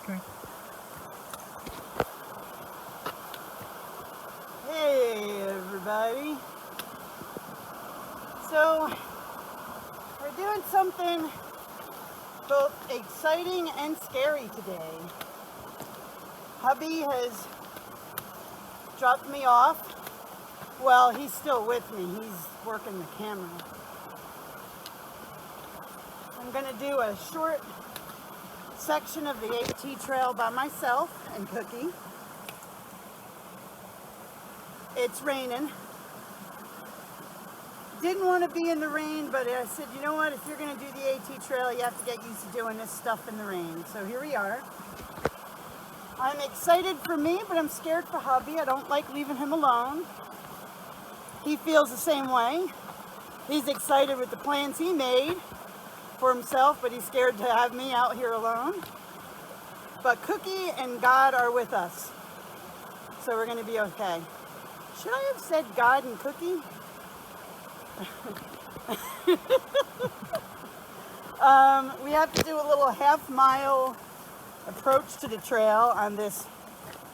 Okay. Hey everybody. So we're doing something both exciting and scary today. Hubby has dropped me off. Well, he's still with me. He's working the camera. I'm gonna do a short section of the AT trail by myself and Cookie. It's raining. Didn't want to be in the rain, but I said, you know what, if you're going to do the AT trail, you have to get used to doing this stuff in the rain. So here we are. I'm excited for me, but I'm scared for hubby. I don't like leaving him alone. He feels the same way. He's excited with the plans he made for himself, but he's scared to have me out here alone. But Cookie and God are with us, so we're going to be okay. Should I have said God and Cookie? We have to do a little half-mile approach to the trail on this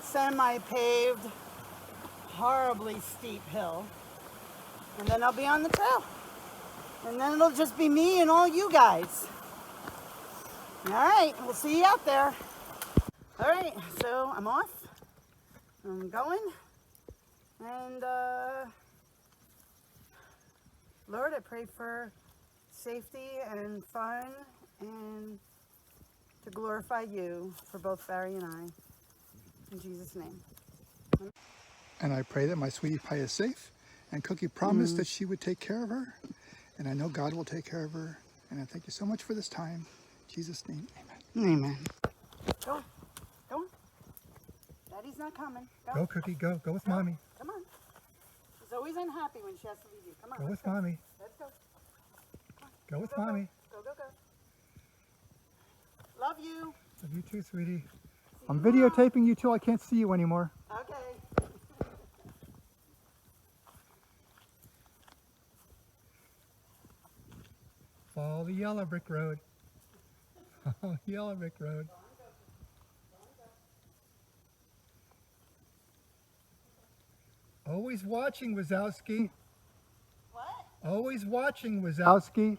semi-paved, horribly steep hill. And then I'll be on the trail. And then it'll just be me and all you guys. All right, we'll see you out there. All right, so I'm off. I'm going. And Lord, I pray for safety and fun and to glorify you for both Barry and I. In Jesus' name. And I pray that my sweetie pie is safe. And Cookie promised that she would take care of her. And I know God will take care of her. And I thank you so much for this time. In Jesus' name, amen. Amen. Go on. Go on. Daddy's not coming. Go, Cookie, go. Go with Mommy. Come on. She's always unhappy when she has to leave you. Come on. Go with Mommy. Let's go. Go with Mommy. Go, go, go. Love you. Love you too, sweetie. I'm videotaping you till I can't see you anymore. Okay. Follow the yellow brick road. Follow the yellow brick road. Always watching, Wazowski. What? Always watching, Wazowski.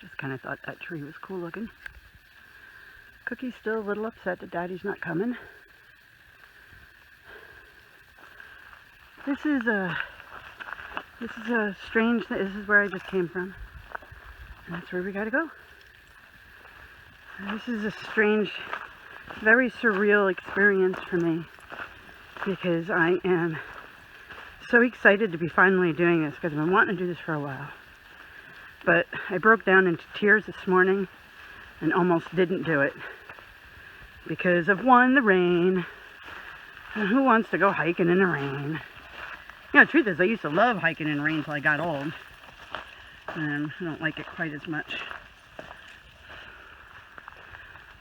Just kind of thought that tree was cool looking. Cookie's still a little upset that Daddy's not coming. This is a strange, this is where I just came from. And that's where we gotta go. This is a strange, very surreal experience for me because I am so excited to be finally doing this because I've been wanting to do this for a while. But I broke down into tears this morning and almost didn't do it because of one, the rain. And who wants to go hiking in the rain? You know, the truth is I used to love hiking in rain until I got old. And I don't like it quite as much.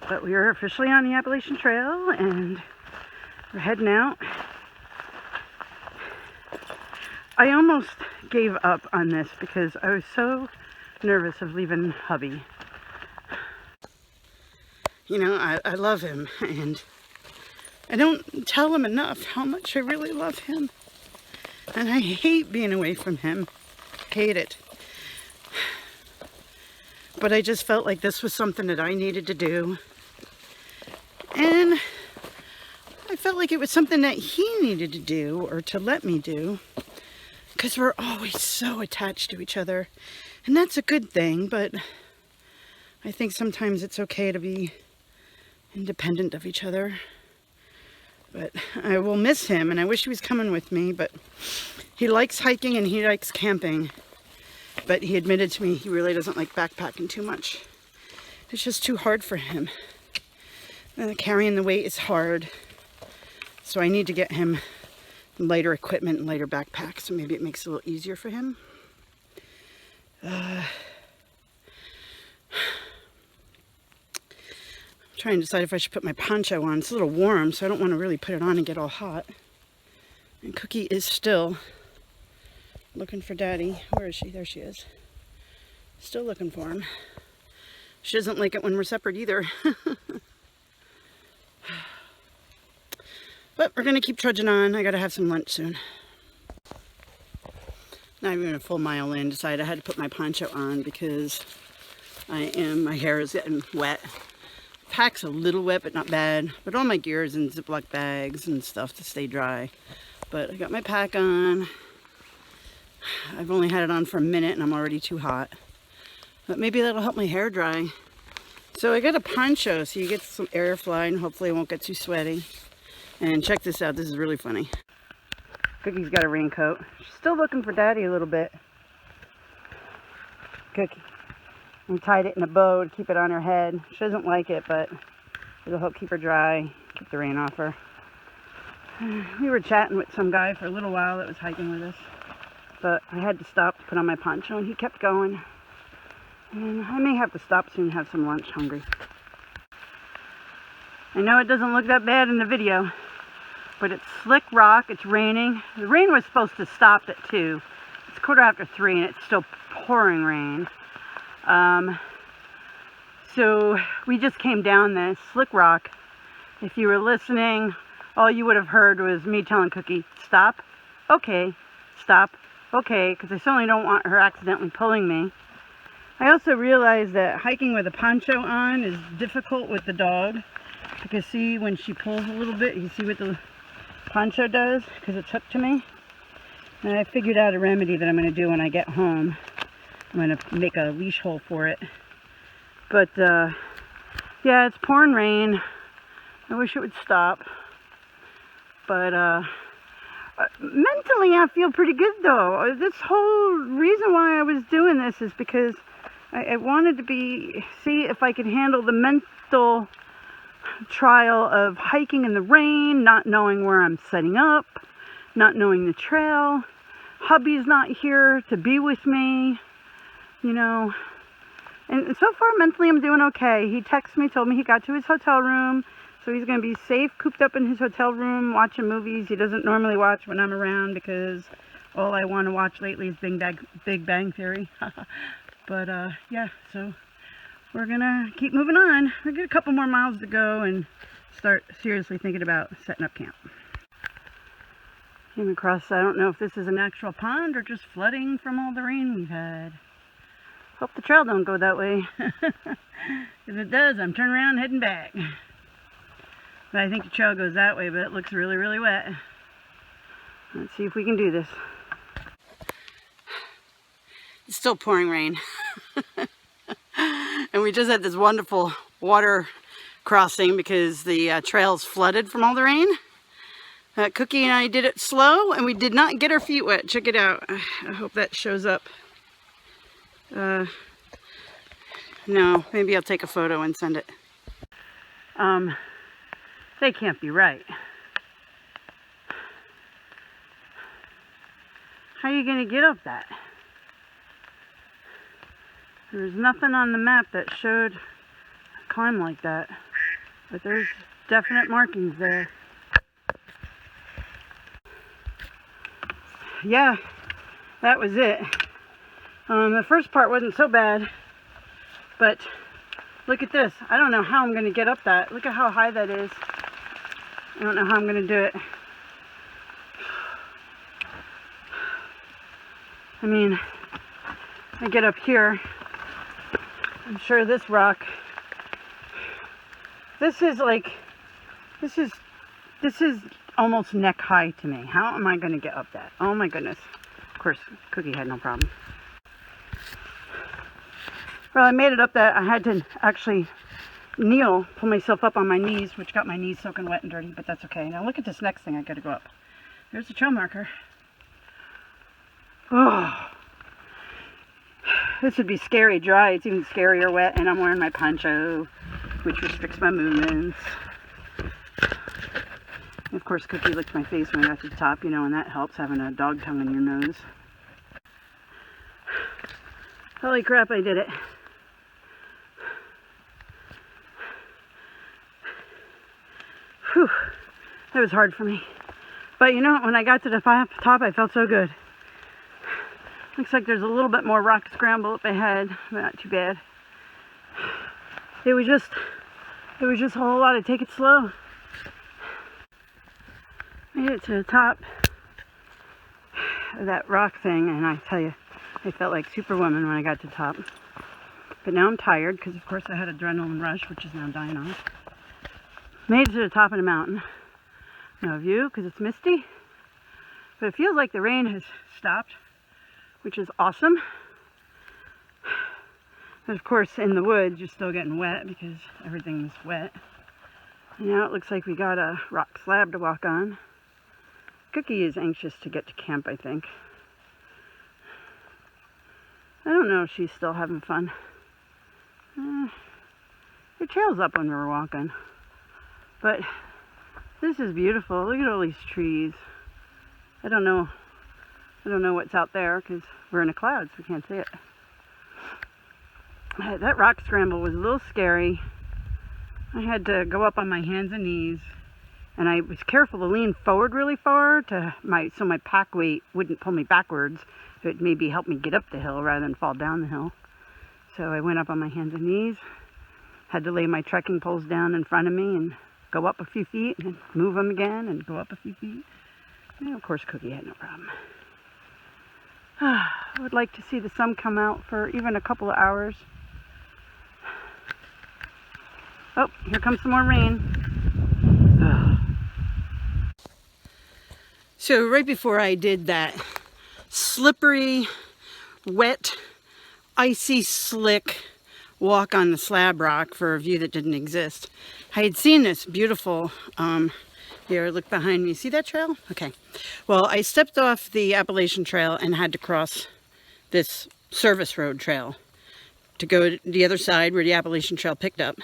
But we are officially on the Appalachian Trail and we're heading out. I almost gave up on this because I was so nervous of leaving hubby. You know, I love him and I don't tell him enough how much I really love him. And I hate being away from him. Hate it. But I just felt like this was something that I needed to do. And I felt like it was something that he needed to do or to let me do. Because we're always so attached to each other. And that's a good thing, but I think sometimes it's okay to be independent of each other. But I will miss him, and I wish he was coming with me, but he likes hiking and he likes camping. But he admitted to me he really doesn't like backpacking too much. It's just too hard for him. Carrying the weight is hard. So I need to get him lighter equipment and lighter backpacks, so maybe it makes it a little easier for him. Trying to decide if I should put my poncho on. It's a little warm, so I don't want to really put it on and get all hot. And Cookie is still looking for Daddy. Where is she? There she is. Still looking for him. She doesn't like it when we're separate either. But we're going to keep trudging on. I got to have some lunch soon. Not even a full mile in, decided I had to put my poncho on because my hair is getting wet. Pack's a little wet, but not bad. But all my gear is in Ziploc bags and stuff to stay dry. But I got my pack on. I've only had it on for a minute and I'm already too hot. But maybe that'll help my hair dry. So I got a poncho so you get some airfly and hopefully it won't get too sweaty. And check this out, this is really funny. Cookie's got a raincoat. She's still looking for Daddy a little bit. Cookie. I tied it in a bow to keep it on her head. She doesn't like it, but it'll help keep her dry, keep the rain off her. We were chatting with some guy for a little while that was hiking with us. But I had to stop to put on my poncho and he kept going. And I may have to stop soon and have some lunch, hungry. I know it doesn't look that bad in the video, but it's slick rock, it's raining. The rain was supposed to stop at 2. It's 3:15 and it's still pouring rain. So we just came down this slick rock. If you were listening, all you would have heard was me telling Cookie, stop, okay, stop, okay, because I certainly don't want her accidentally pulling me. I also realized that hiking with a poncho on is difficult with the dog. You can see when she pulls a little bit, you see what the poncho does, because it's hooked to me. And I figured out a remedy that I'm going to do when I get home. I'm going to make a leash hole for it. But, yeah, it's pouring rain. I wish it would stop. But, mentally I feel pretty good though. This whole reason why I was doing this is because I wanted to see if I could handle the mental trial of hiking in the rain, not knowing where I'm setting up, not knowing the trail. Hubby's not here to be with me, you know. And so far mentally I'm doing okay. He texted me, told me he got to his hotel room. So he's going to be safe, cooped up in his hotel room, watching movies he doesn't normally watch when I'm around because all I want to watch lately is Big Bang Theory. But, yeah, so we're going to keep moving on. We got a couple more miles to go and start seriously thinking about setting up camp. Came across, I don't know if this is an actual pond or just flooding from all the rain we've had. Hope the trail don't go that way. If it does, I'm turning around and heading back. But I think the trail goes that way, but it looks really, really wet. Let's see if we can do this. It's still pouring rain. And we just had this wonderful water crossing because the trail's flooded from all the rain. Cookie and I did it slow and we did not get our feet wet. Check it out. I hope that shows up. No, maybe I'll take a photo and send it. They can't be right. How are you going to get up that? There's nothing on the map that showed a climb like that. But there's definite markings there. Yeah, that was it. The first part wasn't so bad. But look at this. I don't know how I'm going to get up that. Look at how high that is. I don't know how I'm going to do it. I mean, I get up here. I'm sure this rock. This is almost neck high to me. How am I going to get up that? Oh my goodness. Of course, Cookie had no problem. Well, I made it up that. I had to actually kneel, pull myself up on my knees, which got my knees soaking wet and dirty, but that's okay. Now look at this next thing I gotta go up. There's the trail marker. Oh, this would be scary dry. It's even scarier wet, and I'm wearing my poncho, which restricts my movements. And of course, Cookie licked my face when I got to the top, you know, and that helps, having a dog tongue in your nose. Holy crap, I did it. Whew, that was hard for me. But you know what, when I got to the top, I felt so good. Looks like there's a little bit more rock scramble up ahead, but not too bad. It was just a whole lot of take it slow. Made it to the top of that rock thing, and I tell you, I felt like Superwoman when I got to the top. But now I'm tired, because of course I had adrenaline rush, which is now dying off. Made it to the top of the mountain. No view, because it's misty. But it feels like the rain has stopped, which is awesome. But of course, in the woods, you're still getting wet, because everything's wet. And now it looks like we got a rock slab to walk on. Cookie is anxious to get to camp, I think. I don't know if she's still having fun. Her tail's up when we were walking. But this is beautiful. Look at all these trees. I don't know what's out there because we're in the clouds. We can't see it. That rock scramble was a little scary. I had to go up on my hands and knees. And I was careful to lean forward really far so my pack weight wouldn't pull me backwards. It would maybe help me get up the hill rather than fall down the hill. So I went up on my hands and knees. Had to lay my trekking poles down in front of me and go up a few feet and move them again and go up a few feet. And of course Cookie had no problem. I would like to see the sun come out for even a couple of hours. Oh, here comes some more rain. So right before I did that slippery, wet, icy, slick walk on the slab rock for a view that didn't exist, I had seen this beautiful, here, look behind me. See that trail? Okay. Well, I stepped off the Appalachian Trail and had to cross this service road trail to go to the other side where the Appalachian Trail picked up.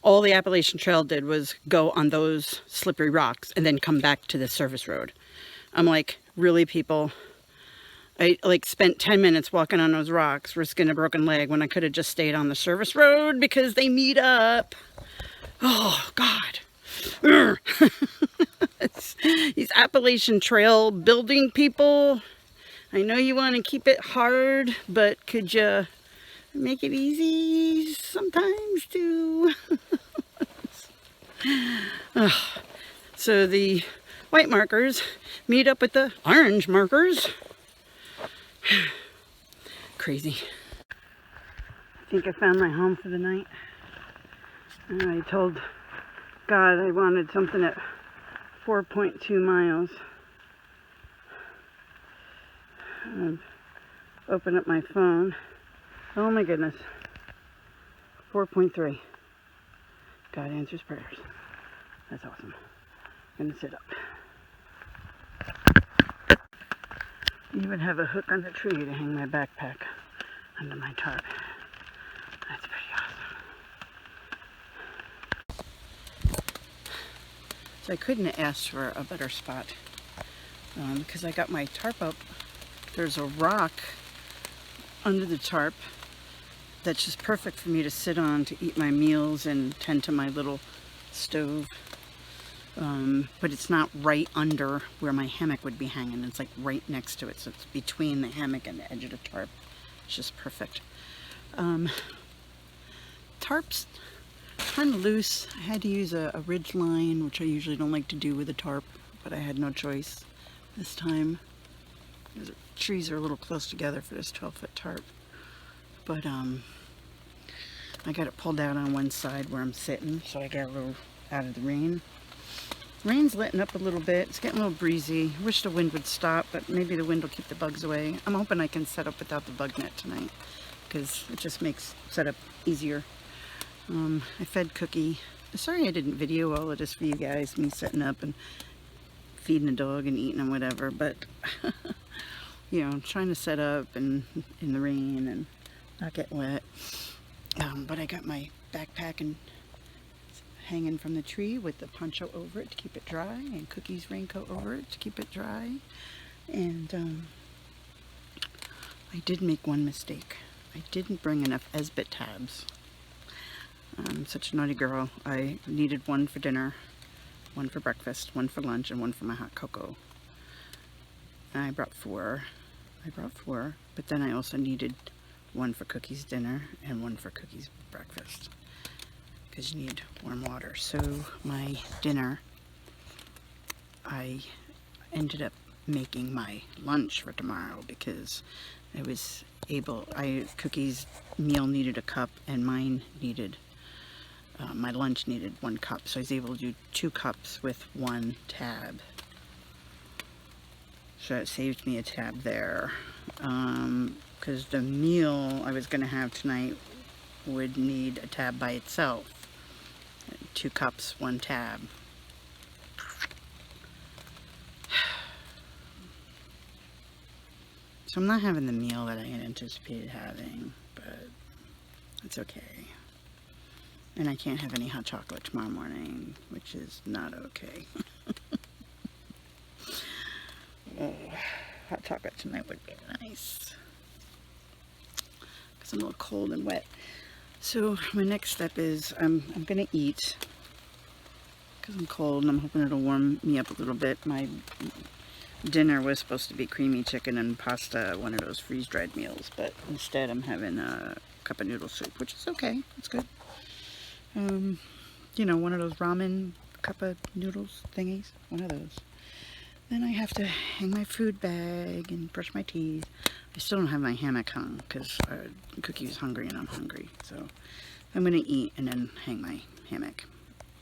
All the Appalachian Trail did was go on those slippery rocks and then come back to the service road. I'm like, really, people? I spent 10 minutes walking on those rocks, risking a broken leg when I could have just stayed on the service road because they meet up. Oh, God. These Appalachian Trail building people. I know you want to keep it hard, but could you make it easy sometimes too? So the white markers meet up with the orange markers. Crazy. I think I found my home for the night. And I told God I wanted something at 4.2 miles. Open up my phone. Oh my goodness. 4.3. God answers prayers. That's awesome. I'm gonna sit up. Even have a hook on the tree to hang my backpack under my tarp. That's pretty awesome. So I couldn't have asked for a better spot because I got my tarp up. There's a rock under the tarp that's just perfect for me to sit on to eat my meals and tend to my little stove. But it's not right under where my hammock would be hanging. It's like right next to it, so it's between the hammock and the edge of the tarp. It's just perfect. Tarp's kind of loose. I had to use a ridge line, which I usually don't like to do with a tarp, but I had no choice this time. The trees are a little close together for this 12-foot tarp. But I got it pulled out on one side where I'm sitting, so I got a little out of the rain. Rain's letting up a little bit. It's getting a little breezy. I wish the wind would stop, but maybe the wind will keep the bugs away. I'm hoping I can set up without the bug net tonight because it just makes setup easier. I fed Cookie. Sorry I didn't video all of this for you guys, me setting up and feeding the dog and eating and whatever, but you know, trying to set up and in the rain and not get wet. But I got my backpack and hanging from the tree with the poncho over it to keep it dry, and Cookie's raincoat over it to keep it dry. And I did make one mistake. I didn't bring enough SBIT tabs. I'm such a naughty girl. I needed one for dinner, one for breakfast, one for lunch, and one for my hot cocoa. And I brought four. But then I also needed one for Cookie's dinner and one for Cookie's breakfast, because you need warm water. So my dinner, I ended up making my lunch for tomorrow, because I was able, Cookie's meal needed a cup and mine needed, my lunch needed 1 cup. So I was able to do 2 cups with 1 tab. So it saved me a tab there. Because the meal I was going to have tonight would need a tab by itself. 2 cups, 1 tab. So I'm not having the meal that I had anticipated having, but it's okay. And I can't have any hot chocolate tomorrow morning, which is not okay. Oh, hot chocolate tonight would be nice, because I'm a little cold and wet. So my next step is I'm going to eat, because I'm cold and I'm hoping it'll warm me up a little bit. My dinner was supposed to be creamy chicken and pasta, one of those freeze-dried meals, but instead I'm having a cup of noodle soup, which is okay. It's good. You know, one of those ramen cup of noodles thingies, one of those. Then I have to hang my food bag and brush my teeth. I still don't have my hammock hung, because Cookie was hungry and I'm hungry. So I'm going to eat and then hang my hammock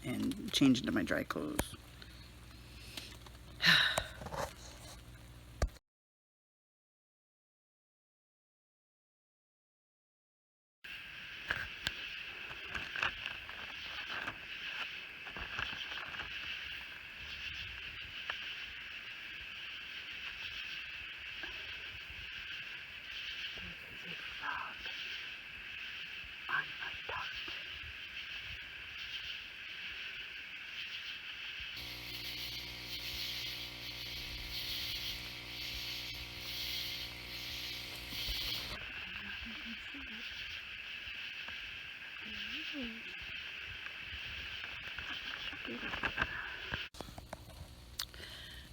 and change into my dry clothes.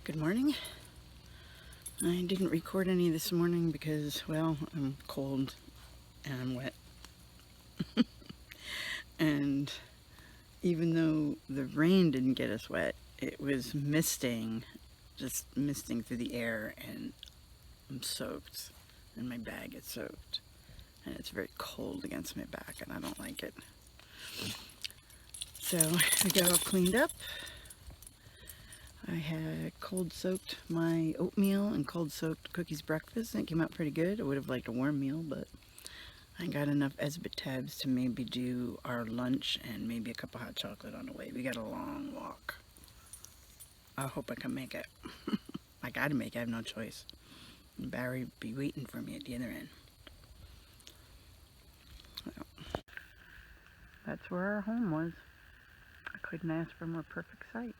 Good morning. I didn't record any this morning because, well, I'm cold and I'm wet. And even though the rain didn't get us wet, it was misting, just misting through the air, and I'm soaked, and my bag is soaked, and it's very cold against my back, and I don't like it. So I got all cleaned up. I had cold soaked my oatmeal and cold soaked Cookie's breakfast, and it came out pretty good. I would have liked a warm meal, but I got enough SBIT tabs to maybe do our lunch and maybe a cup of hot chocolate on the way. We got a long walk. I hope I can make it. I gotta make it, I have no choice. And Barry be waiting for me at the other end. Well, that's where our home was. I couldn't ask for a more perfect site.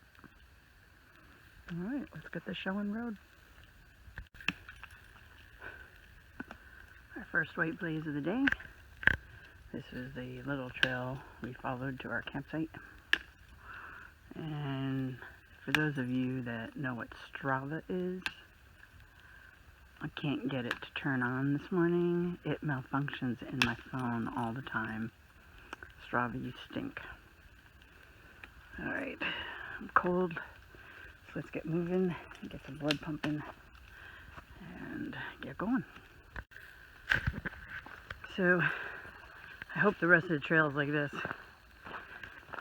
Alright, let's get the show on road. Our first white blaze of the day. This is the little trail we followed to our campsite. And for those of you that know what Strava is, I can't get it to turn on this morning. It malfunctions in my phone all the time. Strava, you stink. Alright, I'm cold. So let's get moving, get some blood pumping, and get going. So I hope the rest of the trail is like this.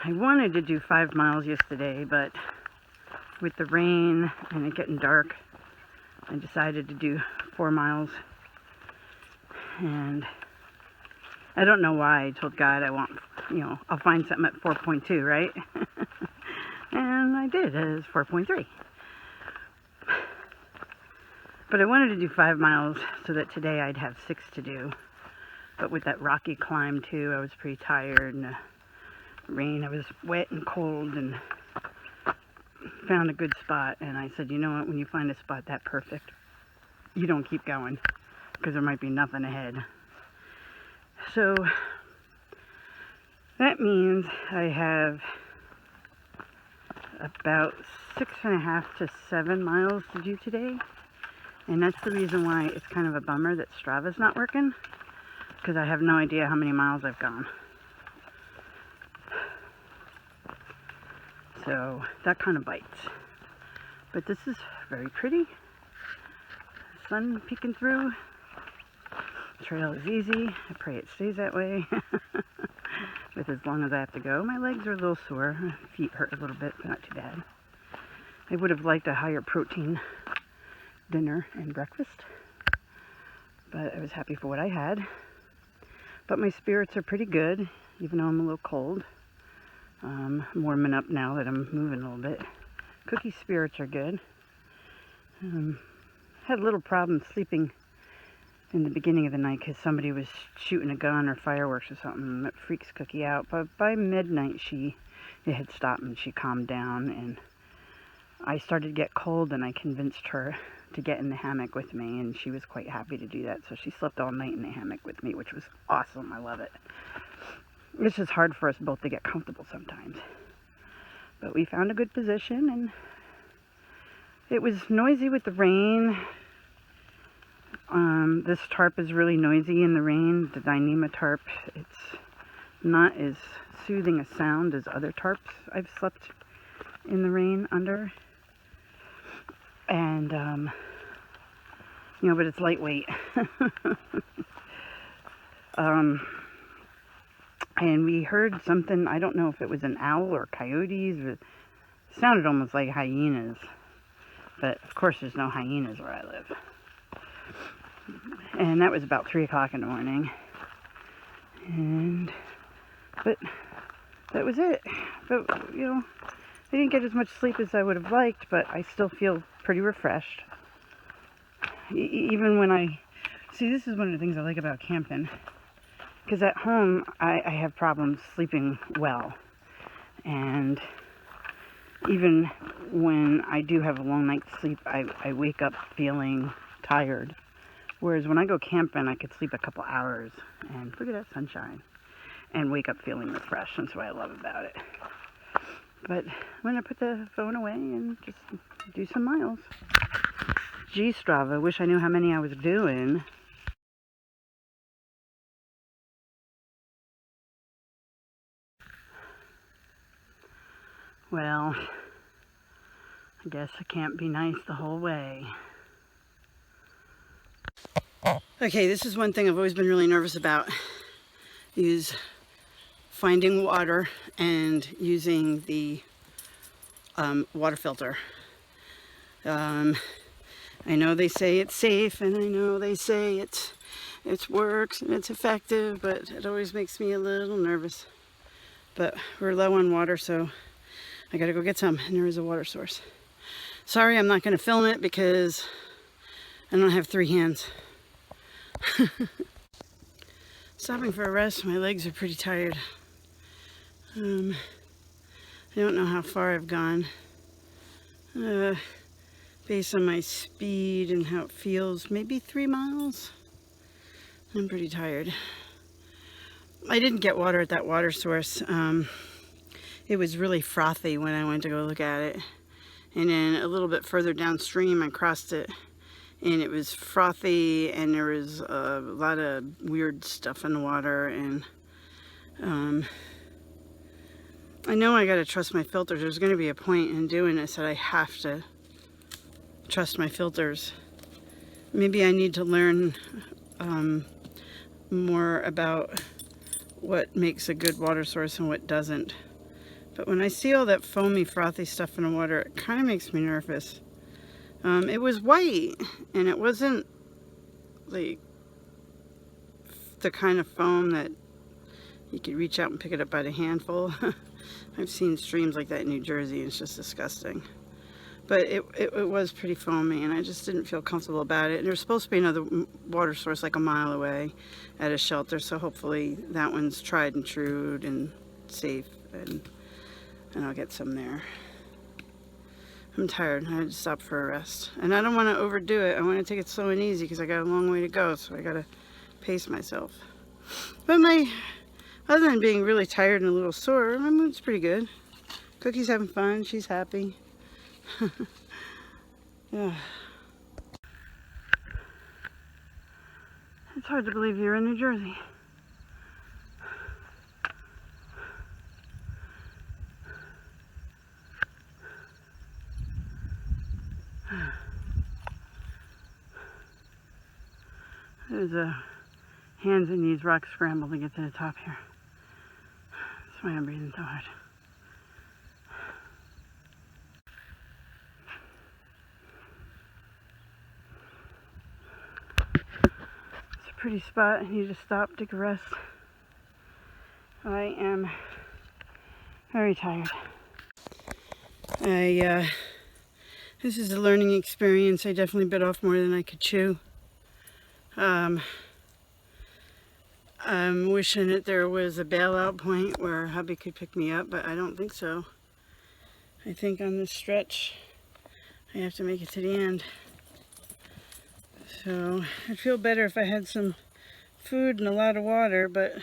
I wanted to do 5 miles yesterday, but with the rain and it getting dark, I decided to do 4 miles. And I don't know why. I told God I want, I'll find something at 4.2, right? And I did. It was 4.3. But I wanted to do 5 miles so that today I'd have 6 to do. But with that rocky climb too, I was pretty tired, and the rain, I was wet and cold, and found a good spot. And I said, you know what, when you find a spot that perfect, you don't keep going, because there might be nothing ahead. So that means I have about 6.5 to 7 miles to do today. And that's the reason why it's kind of a bummer that Strava's not working, because I have no idea how many miles I've gone. So that kind of bites. But this is very pretty. Sun peeking through. Trail is easy. I pray it stays that way. With as long as I have to go. My legs are a little sore. My feet hurt a little bit, but not too bad. I would have liked a higher protein dinner and breakfast, but I was happy for what I had. But my spirits are pretty good, even though I'm a little cold. I'm warming up now that I'm moving a little bit. Cookie's spirits are good. Had a little problem sleeping in the beginning of the night because somebody was shooting a gun or fireworks or something that freaks Cookie out. But by midnight, it had stopped and she calmed down. And I started to get cold, and I convinced her to get in the hammock with me, and she was quite happy to do that. So she slept all night in the hammock with me, which was awesome. I love it. It's just hard for us both to get comfortable sometimes. But we found a good position, and it was noisy with the rain. This tarp is really noisy in the rain. The Dyneema tarp, it's not as soothing a sound as other tarps I've slept in the rain under. And, you know, but it's lightweight. And we heard something, I don't know if it was an owl or coyotes, but it sounded almost like hyenas. But of course there's no hyenas where I live. And that was about 3 o'clock in the morning. But that was it. But, you know, I didn't get as much sleep as I would have liked, but I still feel pretty refreshed. Even when see, this is one of the things I like about camping. Because at home, I have problems sleeping well. And even when I do have a long night's sleep, I wake up feeling tired. Whereas when I go camping, I could sleep a couple hours and look at that sunshine and wake up feeling refreshed. That's what I love about it. But I'm going to put the phone away and just do some miles. Gee, Strava, wish I knew how many I was doing. Well, I guess I can't be nice the whole way. Okay, this is one thing I've always been really nervous about, is finding water and using the water filter. I know they say it's safe, and I know they say it works and it's effective, but it always makes me a little nervous. But we're low on water, so I gotta go get some, and there is a water source. Sorry, I'm not gonna film it because I don't have 3 hands. Stopping for a rest. My legs are pretty tired. I don't know how far I've gone. Based on my speed and how it feels, maybe 3 miles. I'm pretty tired. I didn't get water at that water source. It was really frothy when I went to go look at it. And then a little bit further downstream, I crossed it, and it was frothy, and there was a lot of weird stuff in the water. And I know I gotta trust my filters. There's gonna be a point in doing this that I have to trust my filters. Maybe I need to learn more about what makes a good water source and what doesn't. But when I see all that foamy, frothy stuff in the water, it kind of makes me nervous. It was white, and it wasn't like the kind of foam that you could reach out and pick it up by the handful. I've seen streams like that in New Jersey, and it's just disgusting. But it was pretty foamy, and I just didn't feel comfortable about it. And there's supposed to be another water source like a mile away at a shelter, so hopefully that one's tried and true and safe, and I'll get some there. I'm tired. I had to stop for a rest. And I don't want to overdo it. I want to take it slow and easy because I got a long way to go, so I got to pace myself. But other than being really tired and a little sore, my mood's pretty good. Cookie's having fun. She's happy. Yeah. It's hard to believe you're in New Jersey. There's a hands and knees rock scramble to get to the top here. That's why I'm breathing so hard. It's a pretty spot. I need to stop, take a rest. I am very tired. This is a learning experience. I definitely bit off more than I could chew. I'm wishing that there was a bailout point where hubby could pick me up, but I don't think so. I think on this stretch, I have to make it to the end. So I'd feel better if I had some food and a lot of water, but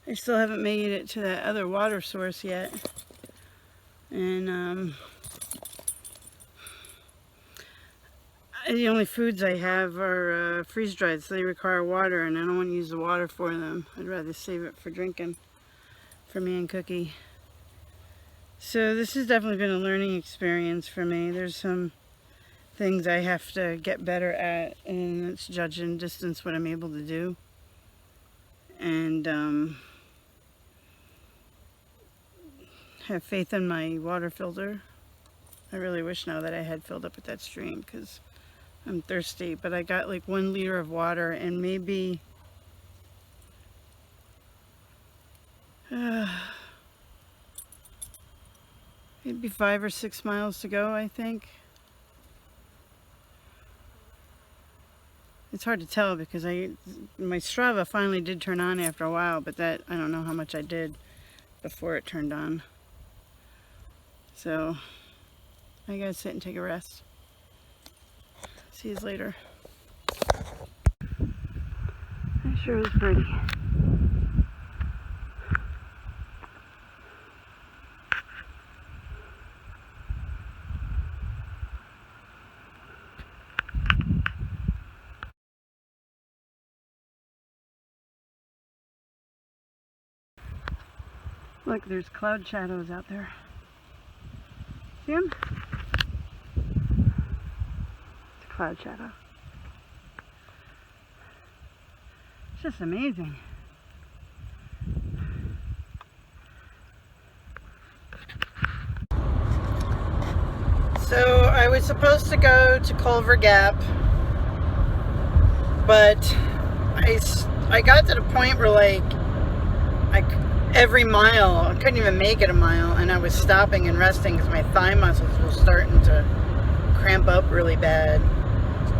I still haven't made it to that other water source yet. And the only foods I have are freeze-dried, so they require water, and I don't want to use the water for them. I'd rather save it for drinking for me and Cookie. So this has definitely been a learning experience for me. There's some things I have to get better at, and it's judge and distance what I'm able to do. And have faith in my water filter. I really wish now that I had filled up at that stream, because I'm thirsty, but I got like 1 liter of water and maybe maybe 5 or 6 miles to go, I think. It's hard to tell because my Strava finally did turn on after a while, but that I don't know how much I did before it turned on. So I gotta sit and take a rest. See you later. It sure is pretty. Look, there's cloud shadows out there. See them? It's a cloud shadow. It's just amazing. So I was supposed to go to Culver Gap, but I got to the point where every mile, I couldn't even make it a mile, and I was stopping and resting because my thigh muscles were starting to cramp up really bad.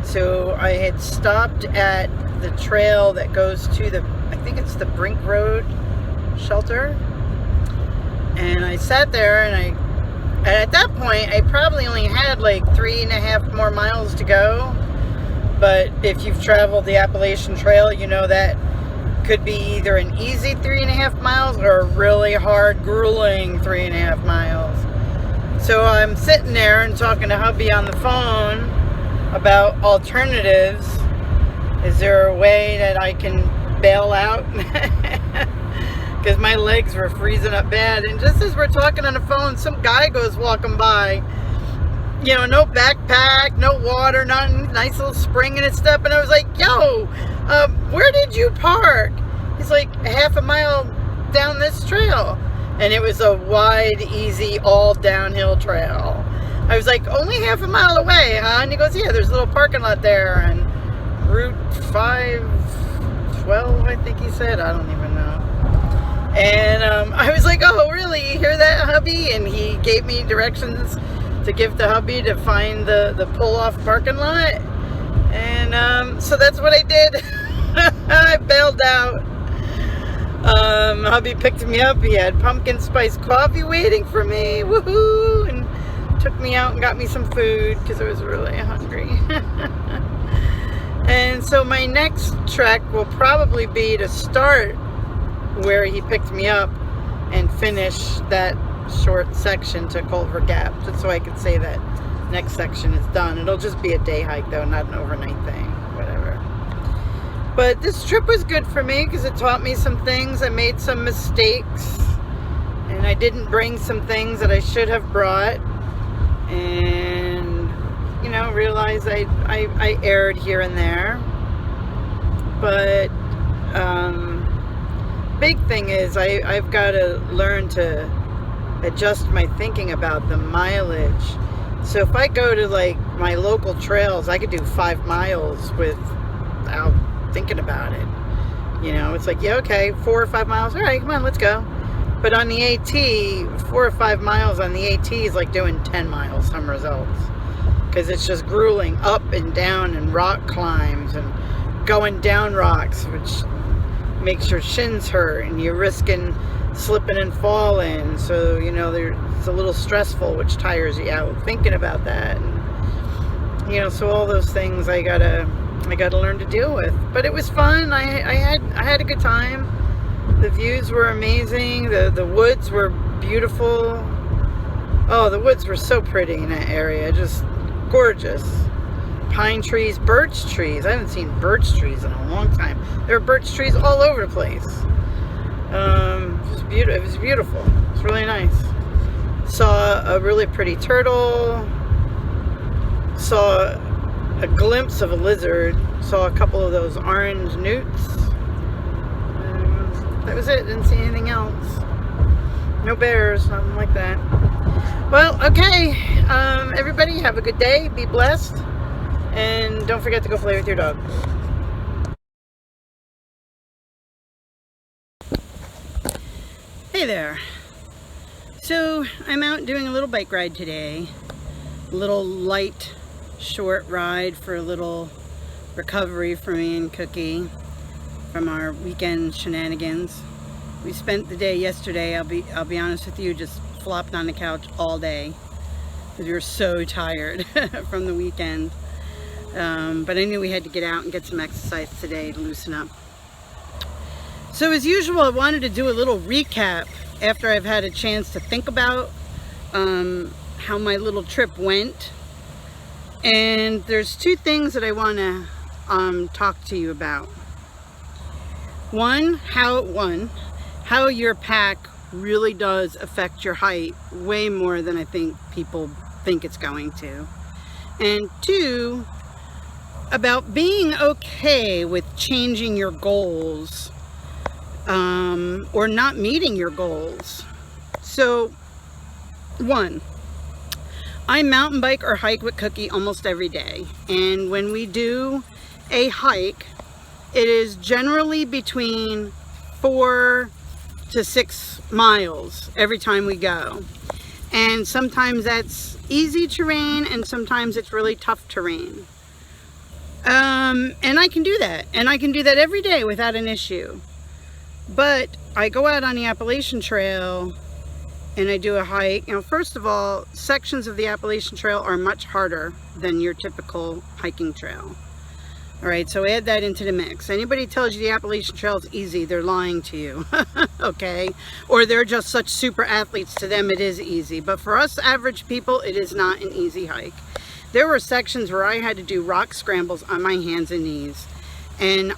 So I had stopped at the trail that goes to I think it's the Brinks Shelter, and I sat there, and at that point I probably only had like 3.5 more miles to go. But if you've traveled the Appalachian Trail, you know that could be either an easy 3.5 miles or a really hard, grueling 3.5 miles. So I'm sitting there and talking to hubby on the phone about alternatives. Is there a way that I can bail out? Because my legs were freezing up bad. And just as we're talking on the phone, some guy goes walking by. You know, no backpack, no water, nothing, nice little spring in his step. And I was like, yo, where did you park? He's like, 1/2 mile down this trail. And it was a wide, easy, all downhill trail. I was like, only 1/2 mile away, huh? And he goes, yeah, there's a little parking lot there. And Route 512, I think he said. I don't even know. And I was like, oh, really? You hear that, hubby? And he gave me directions to give to hubby to find the pull-off parking lot. And so that's what I did. I bailed out. Hubby picked me up. He had pumpkin spice coffee waiting for me. Woohoo! And took me out and got me some food because I was really hungry. And so my next trek will probably be to start where he picked me up and finish that short section to Culver Gap, just so I could say that next section is done. It'll just be a day hike though, not an overnight thing, whatever. But this trip was good for me because it taught me some things. I made some mistakes and I didn't bring some things that I should have brought, and you know, realize I erred here and there. But big thing is I've got to learn to adjust my thinking about the mileage. So if I go to like my local trails, I could do 5 miles without thinking about it. You know, it's like, yeah, okay, 4 or 5 miles. All right, come on, let's go. But on the AT, 4 or 5 miles on the AT is like doing 10 miles, some results. Because it's just grueling up and down and rock climbs and going down rocks, which makes your shins hurt and you're risking slipping and falling. So, you know, it's a little stressful, which tires you out thinking about that. And, you know, so all those things I gotta learn to deal with. But it was fun. I had a good time. The views were amazing. The woods were beautiful. Oh, the woods were so pretty in that area. Just gorgeous. Pine trees, birch trees. I haven't seen birch trees in a long time. There were birch trees all over the place. It was beautiful. It's really nice. Saw a really pretty turtle. Saw a glimpse of a lizard. Saw a couple of those orange newts. That was it. Didn't see anything else. No bears, nothing like that. Well, okay. Everybody have a good day. Be blessed. And don't forget to go play with your dog. Hey there. So I'm out doing a little bike ride today. A little light, short ride for a little recovery for me and Cookie from our weekend shenanigans. We spent the day yesterday, I'll be honest with you, just flopped on the couch all day because we were so tired from the weekend. But I knew we had to get out and get some exercise today to loosen up. So as usual, I wanted to do a little recap after I've had a chance to think about how my little trip went. And there's 2 things that I want to talk to you about. One, how your pack really does affect your height way more than I think people think it's going to. And 2, about being okay with changing your goals or not meeting your goals. So 1, I mountain bike or hike with Cookie almost every day, and when we do a hike, it is generally between 4 to 6 miles every time we go. And sometimes that's easy terrain and sometimes it's really tough terrain. And I can do that. And I can do that every day without an issue. But I go out on the Appalachian Trail and I do a hike. You know, first of all, sections of the Appalachian Trail are much harder than your typical hiking trail. All right, so add that into the mix. Anybody tells you the Appalachian Trail is easy, they're lying to you, okay? Or they're just such super athletes, to them it is easy. But for us average people, it is not an easy hike. There were sections where I had to do rock scrambles on my hands and knees. And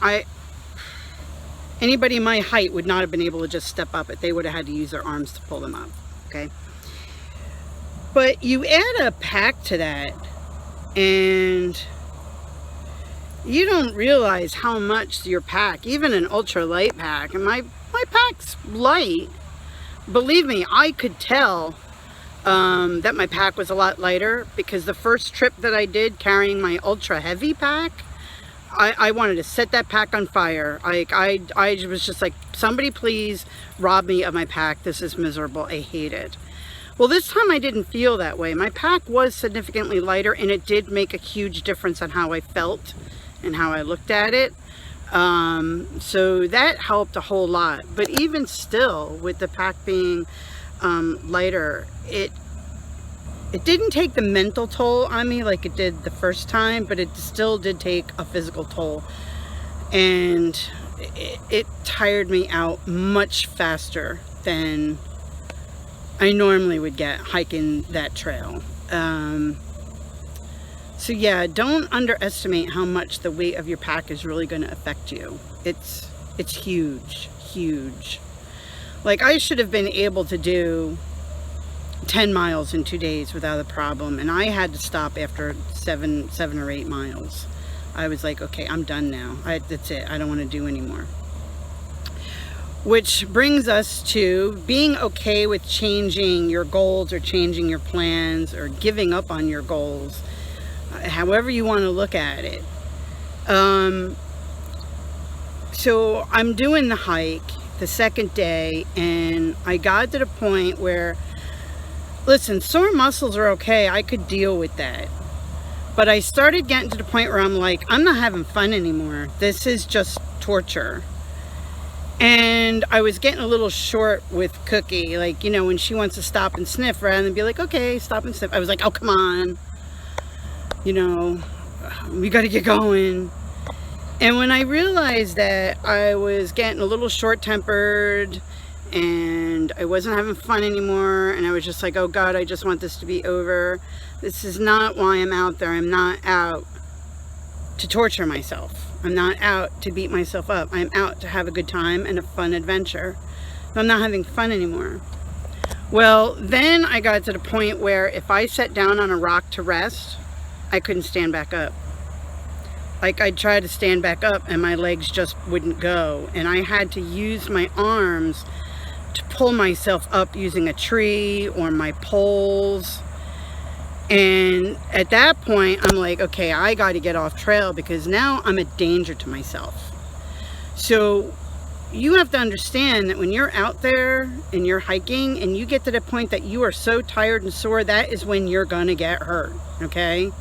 anybody my height would not have been able to just step up it. They would have had to use their arms to pull them up, okay? But you add a pack to that, and you don't realize how much your pack, even an ultra light pack, and my pack's light. Believe me, I could tell that my pack was a lot lighter, because the first trip that I did carrying my ultra heavy pack, I wanted to set that pack on fire. I was just like, somebody please rob me of my pack. This is miserable. I hate it. Well, this time I didn't feel that way. My pack was significantly lighter, and it did make a huge difference on how I felt and how I looked at it. So that helped a whole lot. But even still, with the pack being lighter, it didn't take the mental toll on me like it did the first time, but it still did take a physical toll. And it tired me out much faster than I normally would get hiking that trail. So yeah, don't underestimate how much the weight of your pack is really going to affect you. It's huge, huge. Like, I should have been able to do 10 miles in 2 days without a problem, and I had to stop after 7 or 8 miles. I was like, okay, I'm done now. That's it. I don't want to do anymore. Which brings us to being okay with changing your goals or changing your plans or giving up on your goals, however you want to look at it. So I'm doing the hike the second day, and I got to the point where, listen, sore muscles are okay. I could deal with that. But I started getting to the point where I'm like, I'm not having fun anymore. This is just torture. And I was getting a little short with Cookie. Like, you know, when she wants to stop and sniff rather than be like, okay, stop and sniff. I was like, oh, come on. You know, we got to get going. And when I realized that I was getting a little short-tempered and I wasn't having fun anymore, and I was just like, oh God, I just want this to be over. This is not why I'm out there. I'm not out to torture myself. I'm not out to beat myself up. I'm out to have a good time and a fun adventure. I'm not having fun anymore. Well, then I got to the point where if I sat down on a rock to rest, I couldn't stand back up. Like, I'd try to stand back up and my legs just wouldn't go. And I had to use my arms to pull myself up using a tree or my poles. And at that point, I'm like, okay, I got to get off trail because now I'm a danger to myself. So you have to understand that when you're out there and you're hiking and you get to the point that you are so tired and sore, that is when you're going to get hurt, okay?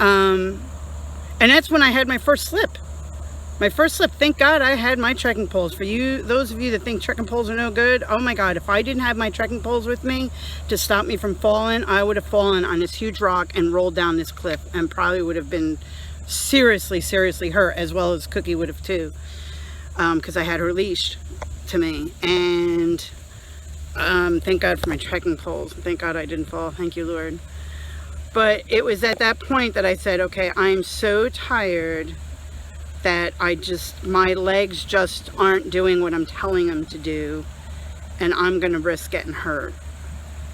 And that's when I had my first slip. My first slip, thank God I had my trekking poles. For you, those of you that think trekking poles are no good, oh my God, if I didn't have my trekking poles with me to stop me from falling, I would have fallen on this huge rock and rolled down this cliff and probably would have been seriously, seriously hurt, as well as Cookie would have too, because I had her leashed to me. And thank God for my trekking poles. Thank God I didn't fall. Thank you, Lord. But it was at that point that I said, okay, I'm so tired that my legs just aren't doing what I'm telling them to do, and I'm going to risk getting hurt.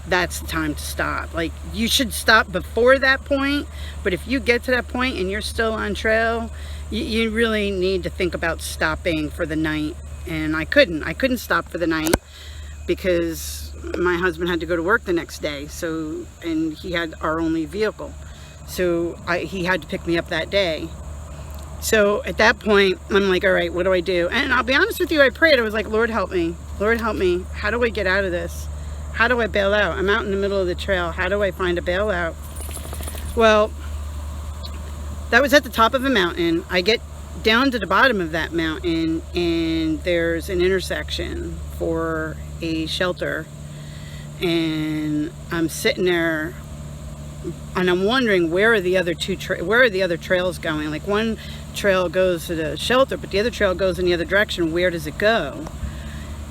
That's the time to stop. Like, you should stop before that point, but if you get to that point and you're still on trail, you really need to think about stopping for the night. And I couldn't stop for the night because my husband had to go to work the next day, and he had our only vehicle, so he had to pick me up that day. So at that point, I'm like, all right, what do I do? And I'll be honest with you, I prayed. I was like, Lord, help me. Lord, help me. How do I get out of this? How do I bail out? I'm out in the middle of the trail. How do I find a bailout? Well, that was at the top of a mountain. I get down to the bottom of that mountain, and there's an intersection for a shelter. And I'm sitting there, and I'm wondering, where are the other trails going? Like, one trail goes to the shelter, but the other trail goes in the other direction. Where does it go?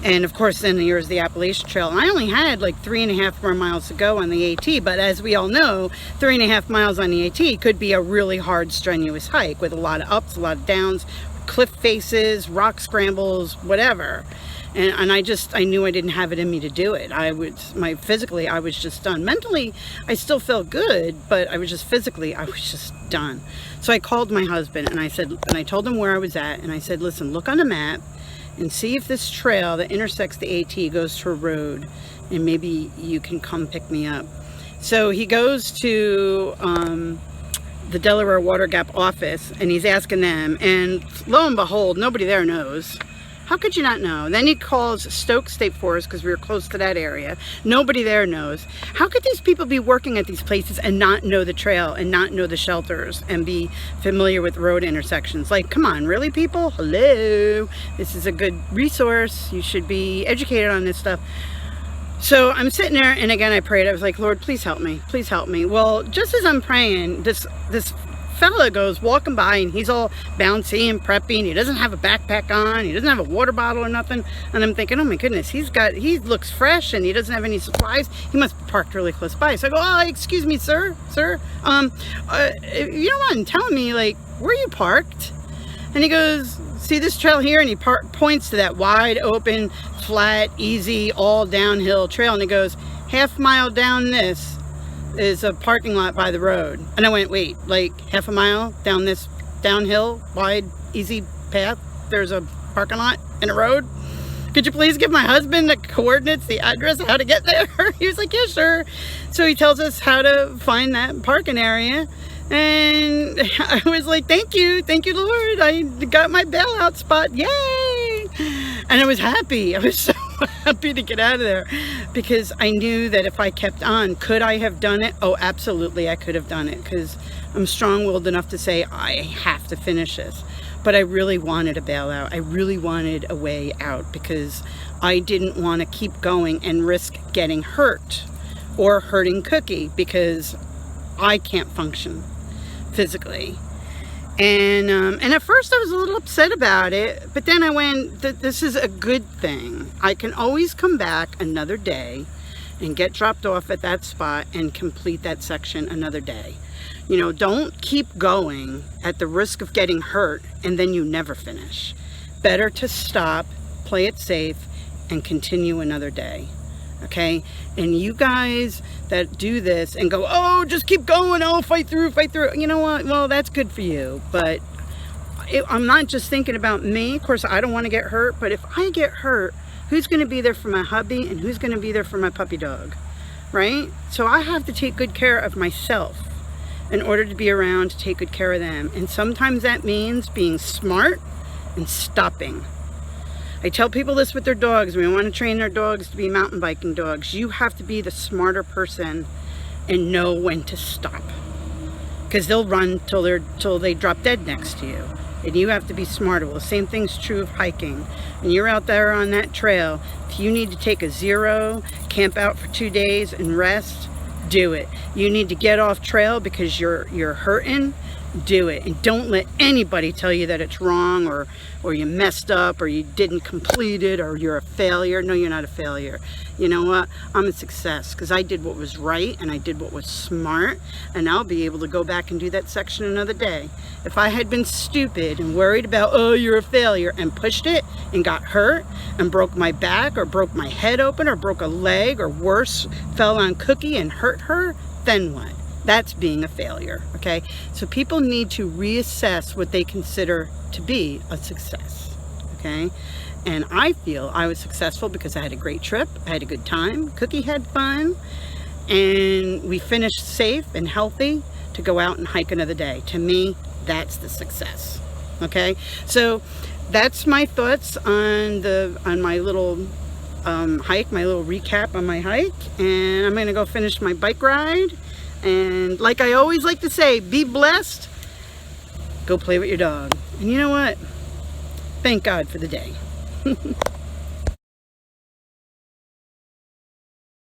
And of course, then there's the Appalachian Trail. And I only had like 3.5 more miles to go on the AT, but as we all know, 3.5 miles on the AT could be a really hard, strenuous hike with a lot of ups, a lot of downs, cliff faces, rock scrambles, whatever. And I knew I didn't have it in me to do it. Physically, I was just done. Mentally, I still felt good, but I was just done. So I called my husband and I told him where I was at, and I said, listen, look on the map and see if this trail that intersects the AT goes to a road, and maybe you can come pick me up. So he goes to the Delaware Water Gap office, and he's asking them, and lo and behold, nobody there knows. How could you not know? Then he calls Stoke State Forest, because we were close to that area. Nobody there knows. How could these people be working at these places and not know the trail and not know the shelters and be familiar with road intersections? Like, come on, really, people? Hello? This is a good resource. You should be educated on this stuff. So I'm sitting there, and again I prayed. I was like, Lord, please help me. Please help me. Well, just as I'm praying, this fella goes walking by, and he's all bouncy and preppy, and he doesn't have a backpack on. He doesn't have a water bottle or nothing. And I'm thinking, oh my goodness, he looks fresh, and he doesn't have any supplies. He must be parked really close by. So I go, oh, excuse me, sir, if you don't mind telling me, like, where you parked? And he goes, see this trail here? And he points to that wide open, flat, easy, all downhill trail. And he goes, half mile down this is a parking lot by the road. And I went, wait, like half a mile down this downhill, wide, easy path, there's a parking lot and a road? Could you please give my husband the coordinates, the address, how to get there? He was like, yeah, sure. So he tells us how to find that parking area. And I was like, thank you, Lord. I got my bailout spot, yay! And I was happy. I was so happy to get out of there, because I knew that if I kept on, could I have done it? Oh, absolutely, I could have done it, because I'm strong-willed enough to say, I have to finish this. But I really wanted a bailout. I really wanted a way out, because I didn't want to keep going and risk getting hurt or hurting Cookie, because I can't function physically. And at first I was a little upset about it, but then I went, this is a good thing. I can always come back another day and get dropped off at that spot and complete that section another day. You know, don't keep going at the risk of getting hurt and then you never finish. Better to stop, play it safe, and continue another day. Okay? And you guys that do this and go, oh, just keep going, oh, fight through. You know what? Well, that's good for you. But I'm not just thinking about me. Of course, I don't want to get hurt. But if I get hurt, who's going to be there for my hubby and who's going to be there for my puppy dog? Right? So I have to take good care of myself in order to be around to take good care of them. And sometimes that means being smart and stopping. I tell people this with their dogs. We want to train their dogs to be mountain biking dogs. You have to be the smarter person and know when to stop, because they'll run till they drop dead next to you, and you have to be smarter. Well, the same thing's true of hiking. When you're out there on that trail, if you need to take a 0, camp out for 2 days and rest, do it. You need to get off trail because you're hurting, do it. And don't let anybody tell you that it's wrong, or you messed up, or you didn't complete it, or you're a failure. No, you're not a failure. You know what? I'm a success because I did what was right and I did what was smart, and I'll be able to go back and do that section another day. If I had been stupid and worried about, oh, you're a failure, and pushed it and got hurt and broke my back or broke my head open or broke a leg, or worse, fell on Cookie and hurt her, then what? That's being a failure, okay? So people need to reassess what they consider to be a success, okay? And I feel I was successful because I had a great trip, I had a good time, Cookie had fun, and we finished safe and healthy to go out and hike another day. To me, that's the success, okay? So that's my thoughts on my little hike, my little recap on my hike, and I'm gonna go finish my bike ride. And like I always like to say, be blessed, go play with your dog. And you know what? Thank God for the day.